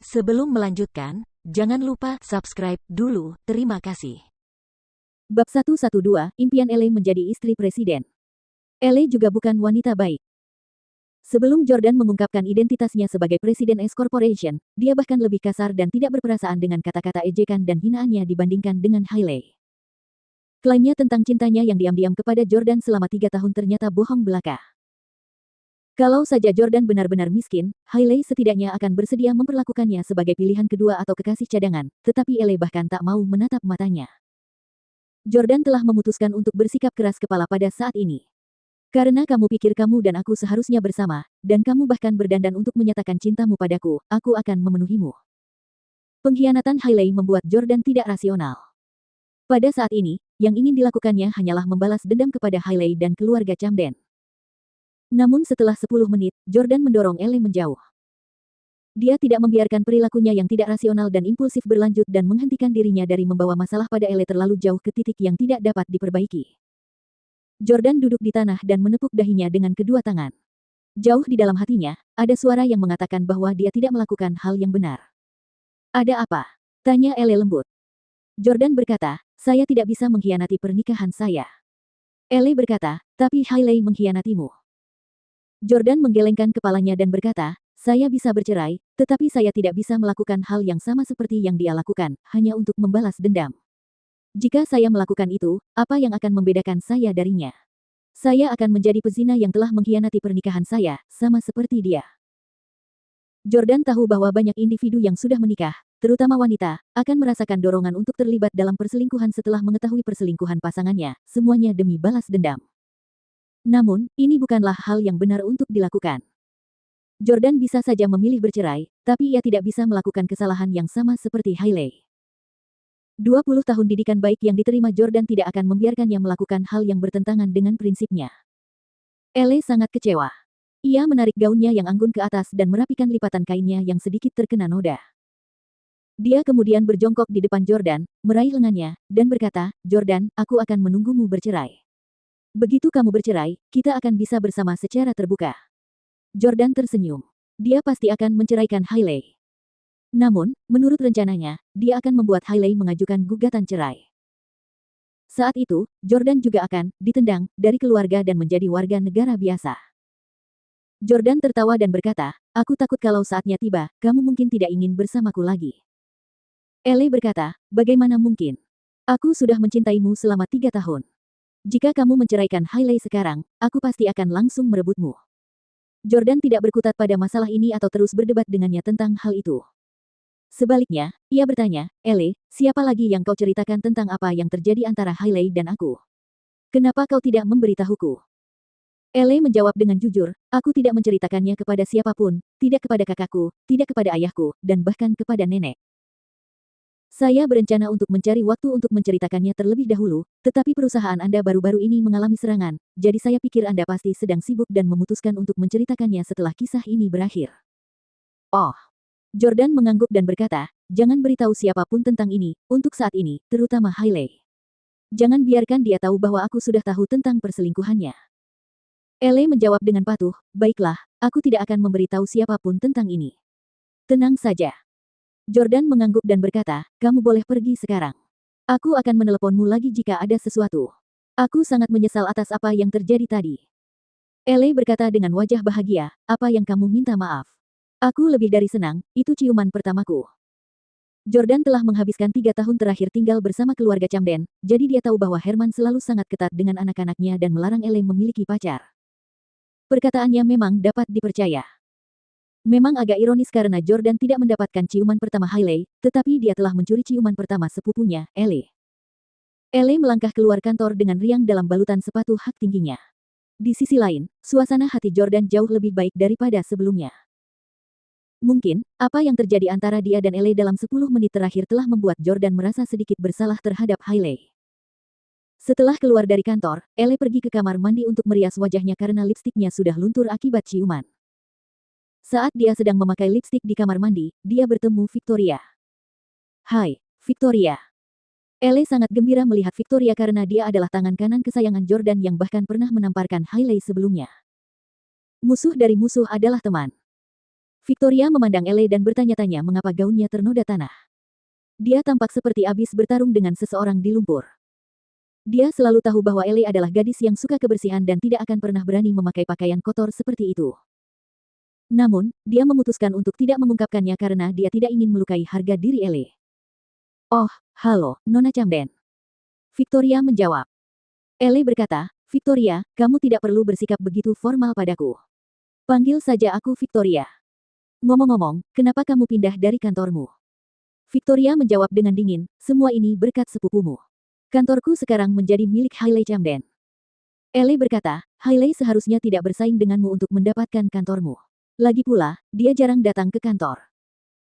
Sebelum melanjutkan, jangan lupa subscribe dulu. Terima kasih. Bab 112, Impian Elle menjadi istri presiden. Elle juga bukan wanita baik. Sebelum Jordan mengungkapkan identitasnya sebagai Presiden S Corporation, dia bahkan lebih kasar dan tidak berperasaan dengan kata-kata ejekan dan hinaannya dibandingkan dengan Hailey. Klaimnya tentang cintanya yang diam-diam kepada Jordan selama 3 tahun ternyata bohong belaka. Kalau saja Jordan benar-benar miskin, Hailey setidaknya akan bersedia memperlakukannya sebagai pilihan kedua atau kekasih cadangan, tetapi Elle bahkan tak mau menatap matanya. Jordan telah memutuskan untuk bersikap keras kepala pada saat ini. Karena kamu pikir kamu dan aku seharusnya bersama, dan kamu bahkan berdandan untuk menyatakan cintamu padaku, aku akan memenuhimu. Pengkhianatan Hailey membuat Jordan tidak rasional. Pada saat ini, yang ingin dilakukannya hanyalah membalas dendam kepada Hailey dan keluarga Camden. Namun setelah 10 menit, Jordan mendorong Elle menjauh. Dia tidak membiarkan perilakunya yang tidak rasional dan impulsif berlanjut dan menghentikan dirinya dari membawa masalah pada Elle terlalu jauh ke titik yang tidak dapat diperbaiki. Jordan duduk di tanah dan menepuk dahinya dengan kedua tangan. Jauh di dalam hatinya, ada suara yang mengatakan bahwa dia tidak melakukan hal yang benar. Ada apa? Tanya Elle lembut. Jordan berkata, saya tidak bisa mengkhianati pernikahan saya. Elle berkata, tapi Hailey mengkhianatimu. Jordan menggelengkan kepalanya dan berkata, saya bisa bercerai, tetapi saya tidak bisa melakukan hal yang sama seperti yang dia lakukan, hanya untuk membalas dendam. Jika saya melakukan itu, apa yang akan membedakan saya darinya? Saya akan menjadi pezina yang telah mengkhianati pernikahan saya, sama seperti dia. Jordan tahu bahwa banyak individu yang sudah menikah, terutama wanita, akan merasakan dorongan untuk terlibat dalam perselingkuhan setelah mengetahui perselingkuhan pasangannya, semuanya demi balas dendam. Namun, ini bukanlah hal yang benar untuk dilakukan. Jordan bisa saja memilih bercerai, tapi ia tidak bisa melakukan kesalahan yang sama seperti Hailey. 20 tahun didikan baik yang diterima Jordan tidak akan membiarkannya melakukan hal yang bertentangan dengan prinsipnya. Elle sangat kecewa. Ia menarik gaunnya yang anggun ke atas dan merapikan lipatan kainnya yang sedikit terkena noda. Dia kemudian berjongkok di depan Jordan, meraih lengannya, dan berkata, Jordan, aku akan menunggumu bercerai. Begitu kamu bercerai, kita akan bisa bersama secara terbuka. Jordan tersenyum. Dia pasti akan menceraikan Hailey. Namun, menurut rencananya, dia akan membuat Hailey mengajukan gugatan cerai. Saat itu, Jordan juga akan ditendang dari keluarga dan menjadi warga negara biasa. Jordan tertawa dan berkata, aku takut kalau saatnya tiba, kamu mungkin tidak ingin bersamaku lagi. Elle berkata, bagaimana mungkin? Aku sudah mencintaimu selama 3 tahun. Jika kamu menceraikan Hailey sekarang, aku pasti akan langsung merebutmu. Jordan tidak berkutat pada masalah ini atau terus berdebat dengannya tentang hal itu. Sebaliknya, ia bertanya, Elle, siapa lagi yang kau ceritakan tentang apa yang terjadi antara Hailey dan aku? Kenapa kau tidak memberitahuku? Elle menjawab dengan jujur, aku tidak menceritakannya kepada siapapun, tidak kepada kakakku, tidak kepada ayahku, dan bahkan kepada nenek. Saya berencana untuk mencari waktu untuk menceritakannya terlebih dahulu, tetapi perusahaan Anda baru-baru ini mengalami serangan, jadi saya pikir Anda pasti sedang sibuk dan memutuskan untuk menceritakannya setelah kisah ini berakhir. Oh. Jordan mengangguk dan berkata, jangan beritahu siapapun tentang ini, untuk saat ini, terutama Hailey. Jangan biarkan dia tahu bahwa aku sudah tahu tentang perselingkuhannya. Elle menjawab dengan patuh, baiklah, aku tidak akan memberitahu siapapun tentang ini. Tenang saja. Jordan mengangguk dan berkata, kamu boleh pergi sekarang. Aku akan meneleponmu lagi jika ada sesuatu. Aku sangat menyesal atas apa yang terjadi tadi. Elle berkata dengan wajah bahagia, apa yang kamu minta maaf? Aku lebih dari senang, itu ciuman pertamaku. Jordan telah menghabiskan 3 tahun terakhir tinggal bersama keluarga Camden, jadi dia tahu bahwa Herman selalu sangat ketat dengan anak-anaknya dan melarang Elle memiliki pacar. Perkataannya memang dapat dipercaya. Memang agak ironis karena Jordan tidak mendapatkan ciuman pertama Hailey, tetapi dia telah mencuri ciuman pertama sepupunya, Elle. Elle melangkah keluar kantor dengan riang dalam balutan sepatu hak tingginya. Di sisi lain, suasana hati Jordan jauh lebih baik daripada sebelumnya. Mungkin, apa yang terjadi antara dia dan Elle dalam 10 menit terakhir telah membuat Jordan merasa sedikit bersalah terhadap Hailey. Setelah keluar dari kantor, Elle pergi ke kamar mandi untuk merias wajahnya karena lipstiknya sudah luntur akibat ciuman. Saat dia sedang memakai lipstik di kamar mandi, dia bertemu Victoria. Hai, Victoria. Elle sangat gembira melihat Victoria karena dia adalah tangan kanan kesayangan Jordan yang bahkan pernah menamparkan Hailey sebelumnya. Musuh dari musuh adalah teman. Victoria memandang Ele dan bertanya-tanya mengapa gaunnya ternoda tanah. Dia tampak seperti habis bertarung dengan seseorang di lumpur. Dia selalu tahu bahwa Ele adalah gadis yang suka kebersihan dan tidak akan pernah berani memakai pakaian kotor seperti itu. Namun, dia memutuskan untuk tidak mengungkapkannya karena dia tidak ingin melukai harga diri Ele. Oh, halo, Nona Camden. Victoria menjawab. Ele berkata, Victoria, kamu tidak perlu bersikap begitu formal padaku. Panggil saja aku Victoria. Ngomong-ngomong, kenapa kamu pindah dari kantormu? Victoria menjawab dengan dingin, semua ini berkat sepupumu. Kantorku sekarang menjadi milik Hailey Camden. Ele berkata, Hailey seharusnya tidak bersaing denganmu untuk mendapatkan kantormu. Lagi pula, dia jarang datang ke kantor.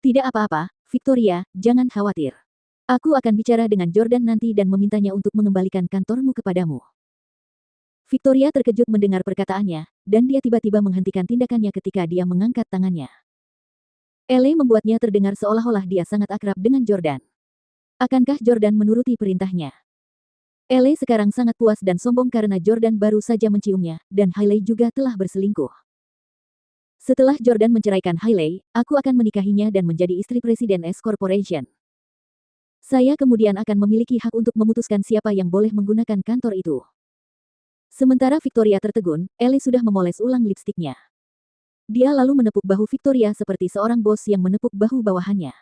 Tidak apa-apa, Victoria, jangan khawatir. Aku akan bicara dengan Jordan nanti dan memintanya untuk mengembalikan kantormu kepadamu. Victoria terkejut mendengar perkataannya, dan dia tiba-tiba menghentikan tindakannya ketika dia mengangkat tangannya. Ele membuatnya terdengar seolah-olah dia sangat akrab dengan Jordan. Akankah Jordan menuruti perintahnya? Ele sekarang sangat puas dan sombong karena Jordan baru saja menciumnya, dan Hailey juga telah berselingkuh. Setelah Jordan menceraikan Hailey, aku akan menikahinya dan menjadi istri Presiden S Corporation. Saya kemudian akan memiliki hak untuk memutuskan siapa yang boleh menggunakan kantor itu. Sementara Victoria tertegun, Ele sudah memoles ulang lipstiknya. Dia lalu menepuk bahu Victoria seperti seorang bos yang menepuk bahu bawahannya.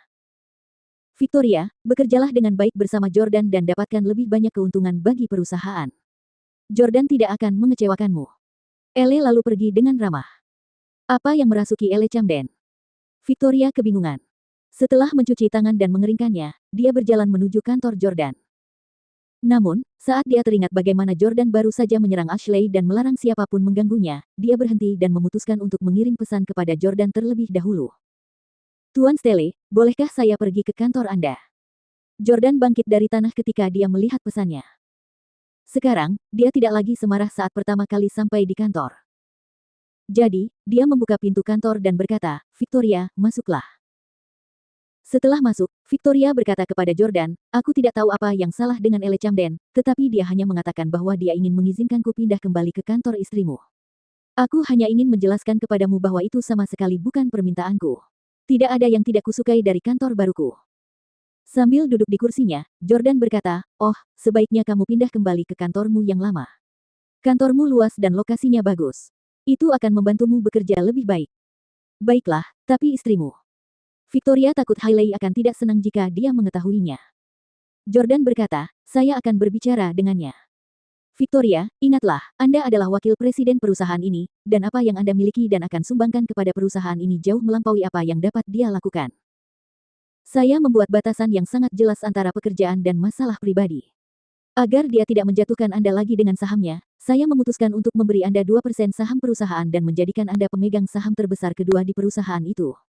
Victoria, bekerjalah dengan baik bersama Jordan dan dapatkan lebih banyak keuntungan bagi perusahaan. Jordan tidak akan mengecewakanmu. Ele lalu pergi dengan ramah. Apa yang merasuki Ele Camden? Victoria kebingungan. Setelah mencuci tangan dan mengeringkannya, dia berjalan menuju kantor Jordan. Namun, saat dia teringat bagaimana Jordan baru saja menyerang Ashley dan melarang siapapun mengganggunya, dia berhenti dan memutuskan untuk mengirim pesan kepada Jordan terlebih dahulu. Tuan Stelle, bolehkah saya pergi ke kantor Anda? Jordan bangkit dari tanah ketika dia melihat pesannya. Sekarang, dia tidak lagi semarah saat pertama kali sampai di kantor. Jadi, dia membuka pintu kantor dan berkata, Victoria, masuklah. Setelah masuk, Victoria berkata kepada Jordan, aku tidak tahu apa yang salah dengan Ele Camden, tetapi dia hanya mengatakan bahwa dia ingin mengizinkanku pindah kembali ke kantor istrimu. Aku hanya ingin menjelaskan kepadamu bahwa itu sama sekali bukan permintaanku. Tidak ada yang tidak kusukai dari kantor baruku. Sambil duduk di kursinya, Jordan berkata, oh, sebaiknya kamu pindah kembali ke kantormu yang lama. Kantormu luas dan lokasinya bagus. Itu akan membantumu bekerja lebih baik. Baiklah, tapi istrimu. Victoria takut Hailey akan tidak senang jika dia mengetahuinya. Jordan berkata, saya akan berbicara dengannya. Victoria, ingatlah, Anda adalah wakil presiden perusahaan ini, dan apa yang Anda miliki dan akan sumbangkan kepada perusahaan ini jauh melampaui apa yang dapat dia lakukan. Saya membuat batasan yang sangat jelas antara pekerjaan dan masalah pribadi. Agar dia tidak menjatuhkan Anda lagi dengan sahamnya, saya memutuskan untuk memberi Anda 2% saham perusahaan dan menjadikan Anda pemegang saham terbesar kedua di perusahaan itu.